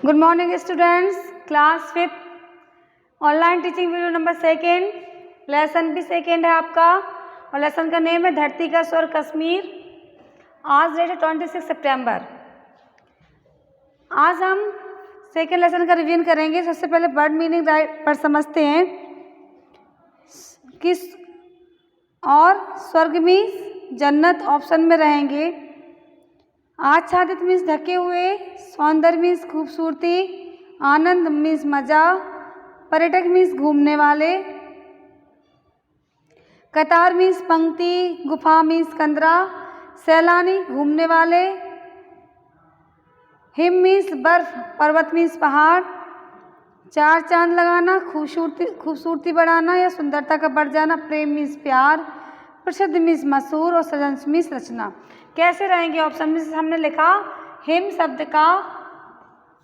Good morning students, class 5 online teaching video number 2, lesson भी 2 है आपका और लेसन का नेम है धरती का स्वर कश्मीर। आज डेट है 26 सितंबर। आज हम सेकेंड लेसन का रिवीजन करेंगे। सबसे पहले वर्ड मीनिंग पर समझते हैं। किस और स्वर्ग मीन्स जन्नत ऑप्शन में रहेंगे। आच्छादित मीन्स ढके हुए, सौंदर्य मीन्स खूबसूरती, आनंद मीन्स मजा, पर्यटक मीन्स घूमने वाले, कतार मीन्स पंक्ति, गुफा मीन्स कंदरा, सैलानी घूमने वाले, हिम मीन्स बर्फ, पर्वत मीन्स पहाड़, चार चांद लगाना, खूबसूरती बढ़ाना या सुंदरता का बढ़ जाना, प्रेम मीन्स प्यार, प्रसिद्ध मीन्स मशहूर और सृजन मीन्स रचना। कैसे रहेंगे ऑप्शन में? हमने लिखा हिम शब्द का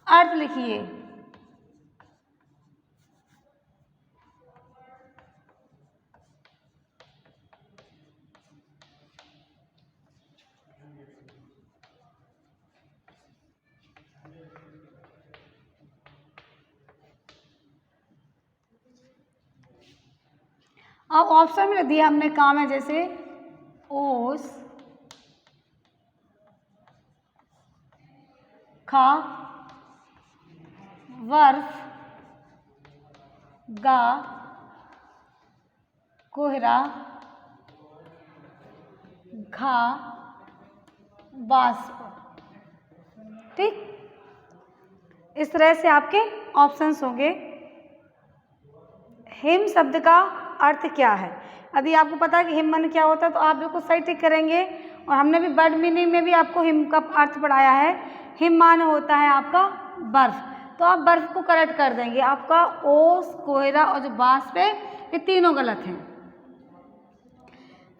अर्थ लिखिए। अब ऑप्शन में दिया हमने काम है जैसे ओस, खा, वर्फ, गा, कोहरा, घा, वाष्प। ठीक, इस तरह से आपके ऑप्शंस होंगे। हिम शब्द का अर्थ क्या है? यदि आपको पता है कि हिम मन क्या होता है तो आप बिल्कुल सही टिक करेंगे। और हमने भी वर्ड मीनिंग में भी आपको हिम का अर्थ पढ़ाया है। हिम मान होता है आपका बर्फ, तो आप बर्फ को करेक्ट कर देंगे। आपका ओस, कोहरा और जो वाष्प है ये तीनों गलत हैं।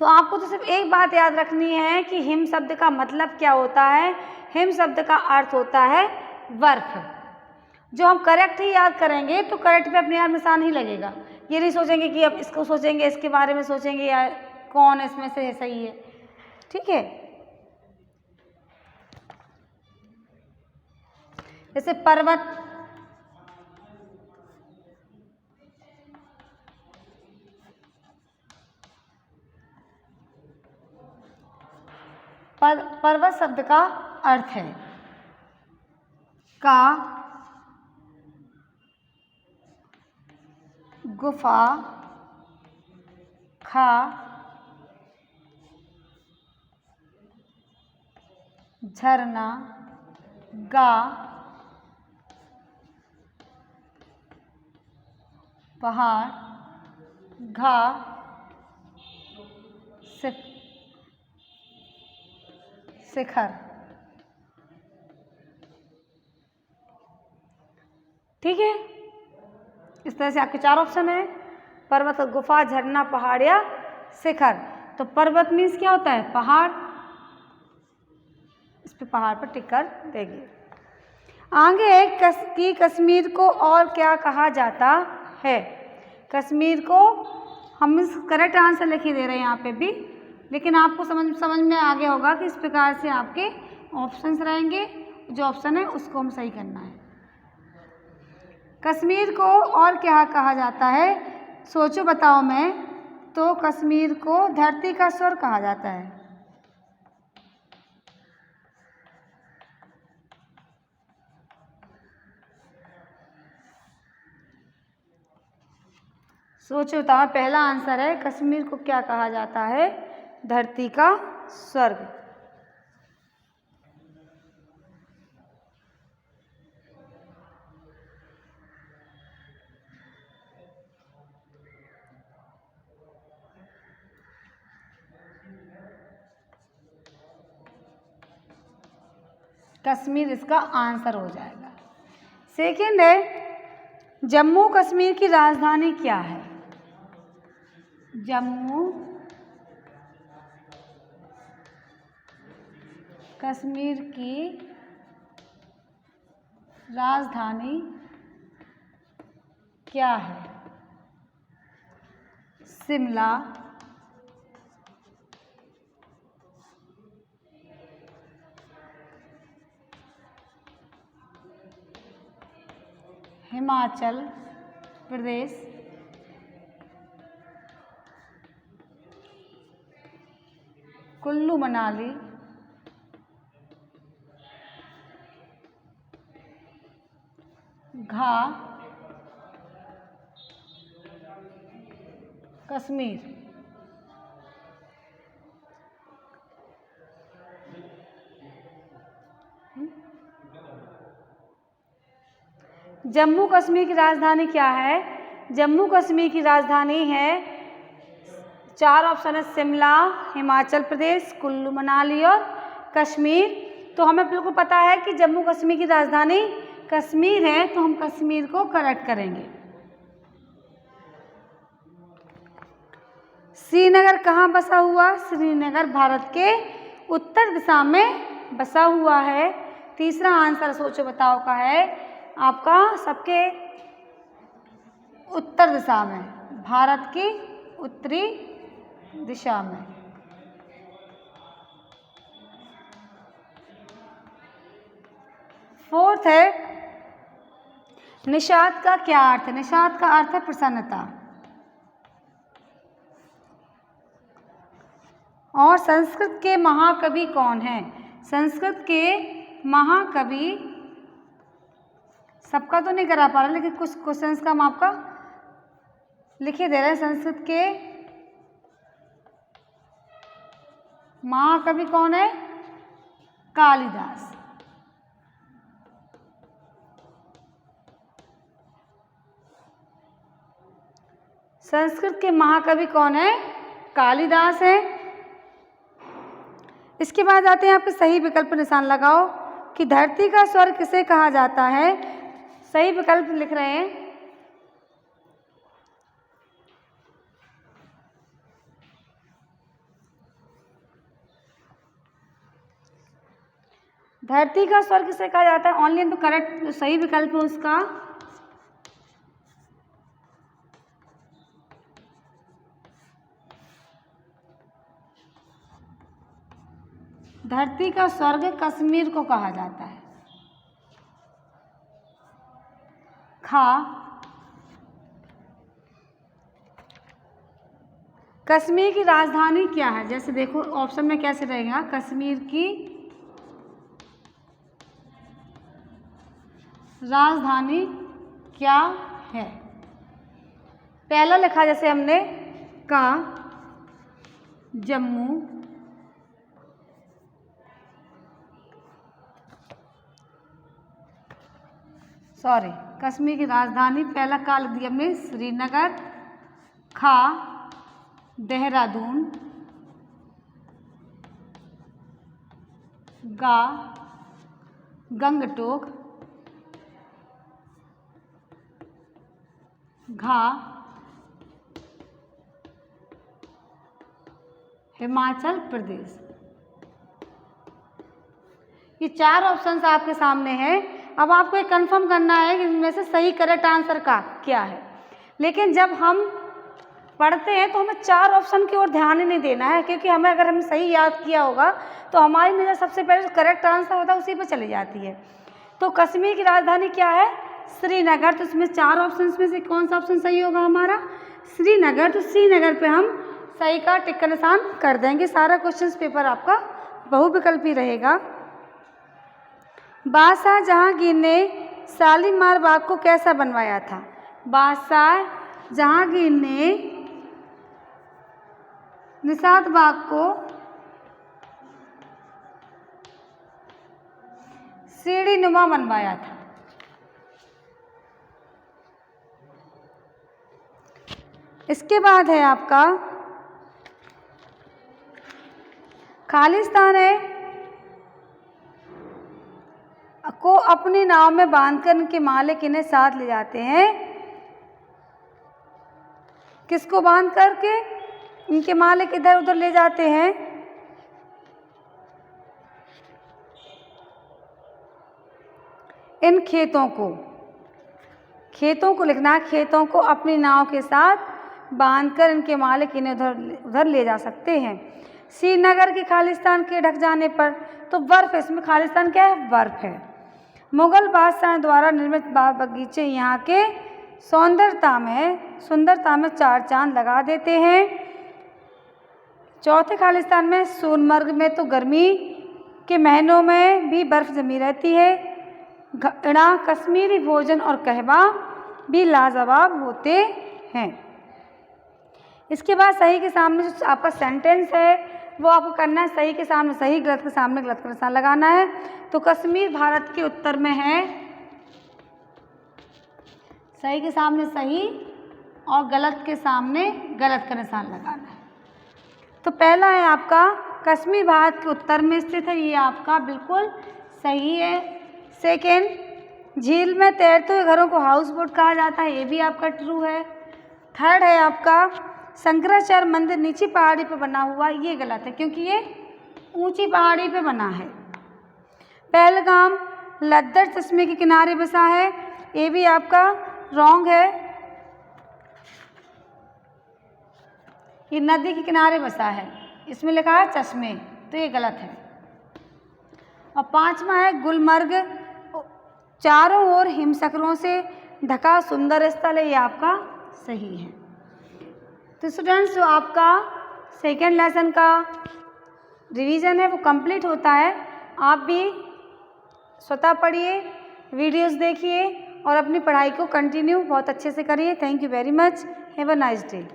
तो आपको तो सिर्फ एक बात याद रखनी है कि हिम शब्द का मतलब क्या होता है। हिम शब्द का अर्थ होता है बर्फ। जो हम करेक्ट ही याद करेंगे तो करेक्ट पे अपने आप निशान ही लगेगा। ये नहीं सोचेंगे कि अब इसको सोचेंगे, इसके बारे में सोचेंगे या कौन इसमें से सही है। ठीक है, जैसे पर्वत, पर्वत शब्द का अर्थ है का, गुफा, खा, झरना, गा, पहाड़, घा, शिखर। ठीक है, इस तरह से आपके 4 ऑप्शन है, पर्वत, गुफा, झरना, पहाड़ या शिखर। तो पर्वत मीन्स क्या होता है? पहाड़। इस पे पहाड़ पर टिक कर देंगे। आगे कश्मीर को और क्या कहा जाता है? कश्मीर को हम इस करेक्ट आंसर लिख ही दे रहे हैं यहाँ पे भी, लेकिन आपको समझ में आ गया होगा कि इस प्रकार से आपके ऑप्शंस रहेंगे। जो ऑप्शन है उसको हम सही करना है। कश्मीर को और क्या कहा जाता है? सोचो बताओ। मैं तो कश्मीर को धरती का स्वर कहा जाता है। सोचो बताओ, पहला आंसर है कश्मीर को क्या कहा जाता है? धरती का स्वर्ग। कश्मीर इसका आंसर हो जाएगा। सेकंड है, जम्मू कश्मीर की राजधानी क्या है? जम्मू कश्मीर की राजधानी क्या है? शिमला, हिमाचल प्रदेश, कुल्लू मनाली, घा कश्मीर। जम्मू कश्मीर की राजधानी क्या है? जम्मू कश्मीर की राजधानी है, 4 ऑप्शन है, शिमला, हिमाचल प्रदेश, कुल्लू मनाली और कश्मीर। तो हमें बिल्कुल पता है कि जम्मू कश्मीर की राजधानी कश्मीर है, तो हम कश्मीर को करेक्ट करेंगे। श्रीनगर कहाँ बसा हुआ? श्रीनगर भारत के उत्तर दिशा में बसा हुआ है। तीसरा आंसर सोचो बताओ का है आपका सबके उत्तर दिशा में, भारत की उत्तरी दिशा में। फोर्थ है, निषाद का क्या अर्थ है? निषाद का अर्थ है प्रसन्नता। और संस्कृत के महाकवि कौन हैं? संस्कृत के महाकवि, सबका तो नहीं करा पा रहा लेकिन कुछ क्वेश्चंस का हम आपका लिखे दे रहे हैं। संस्कृत के महाकवि कौन है? कालिदास। संस्कृत के महाकवि कौन है? कालिदास है। इसके बाद आते हैं आपके सही विकल्प पर निशान लगाओ कि धरती का स्वर्ग किसे कहा जाता है। सही विकल्प लिख रहे हैं। धरती का स्वर्ग किसे कहा जाता है? ऑनलाइन तो करेक्ट सही विकल्प है उसका धरती का स्वर्ग कश्मीर को कहा जाता है। खा कश्मीर की राजधानी क्या है? जैसे देखो ऑप्शन में कैसे रहेगा, कश्मीर की राजधानी क्या है। पहला लिखा जैसे हमने का जम्मू, सॉरी कश्मीर की राजधानी पहला का लिख दिया हमने श्रीनगर, खा देहरादून, गा गंगटोक, घा हिमाचल प्रदेश। ये 4 ऑप्शंस आपके सामने हैं। अब आपको एक कंफर्म करना है कि इनमें से सही करेक्ट आंसर का क्या है। लेकिन जब हम पढ़ते हैं तो हमें 4 ऑप्शन की ओर ध्यान ही नहीं देना है, क्योंकि हमें अगर हम सही याद किया होगा तो हमारी नज़र सबसे पहले जो करेक्ट आंसर होता है उसी पर चली जाती है। तो कश्मीर की राजधानी क्या है? श्रीनगर। तो इसमें 4 ऑप्शन में से कौन सा ऑप्शन सही होगा हमारा? श्रीनगर। तो श्रीनगर पे हम सही का टिक का निशान कर देंगे। सारा क्वेश्चन पेपर आपका बहुविकल्पी रहेगा। बादशाह जहांगीर ने शालीमार बाग को कैसा बनवाया था? बादशाह जहांगीर ने निषाद बाग को सीढ़ीनुमा बनवाया था। इसके बाद है आपका खालिस्तान है को अपनी नाव में बांधकर इनके मालिक इन्हें साथ ले जाते हैं। किसको बांध करके? इनके मालिक इधर उधर ले जाते हैं। इन खेतों को लिखना है। खेतों को अपनी नाव के साथ बांधकर इनके मालिक इन्हें उधर ले जा सकते हैं। श्रीनगर के खालिस्तान के ढक जाने पर, तो बर्फ है, इसमें खालिस्तान क्या है? बर्फ है। मुगल बादशाह द्वारा निर्मित बाग बगीचे यहाँ के सुंदरता में चार चांद लगा देते हैं। चौथे खालिस्तान में सोनमर्ग में तो गर्मी के महीनों में भी बर्फ़ जमी रहती है। घड़ा, कश्मीरी भोजन और कहवा भी लाजवाब होते हैं। इसके बाद सही के सामने जो आपका सेंटेंस है वो आपको करना है सही के सामने सही, गलत के सामने गलत का निशान लगाना है। तो कश्मीर भारत के उत्तर में है, सही के सामने सही और गलत के सामने गलत का निशान लगाना है। तो पहला है आपका कश्मीर भारत के उत्तर में स्थित है, ये आपका बिल्कुल सही है। सेकेंड, झील में तैरते हुए घरों को हाउस बोट कहा जाता है, ये भी आपका ट्रू है। थर्ड है आपका शंकराचार्य मंदिर नीची पहाड़ी पर बना हुआ, ये गलत है क्योंकि ये ऊंची पहाड़ी पे बना है। पहलगाम लद्दर चश्मे के किनारे बसा है, ये भी आपका रॉन्ग है, ये नदी के किनारे बसा है, इसमें लिखा है चश्मे, तो ये गलत है। और पांचवा है गुलमर्ग चारों ओर हिमशकरों से ढका सुंदर स्थल है, ये आपका सही है। तो स्टूडेंट्स, जो आपका सेकेंड लेसन का रिवीजन है वो कंप्लीट होता है। आप भी स्वतः पढ़िए, वीडियोस देखिए और अपनी पढ़ाई को कंटिन्यू बहुत अच्छे से करिए। Thank you very much. Have a nice day.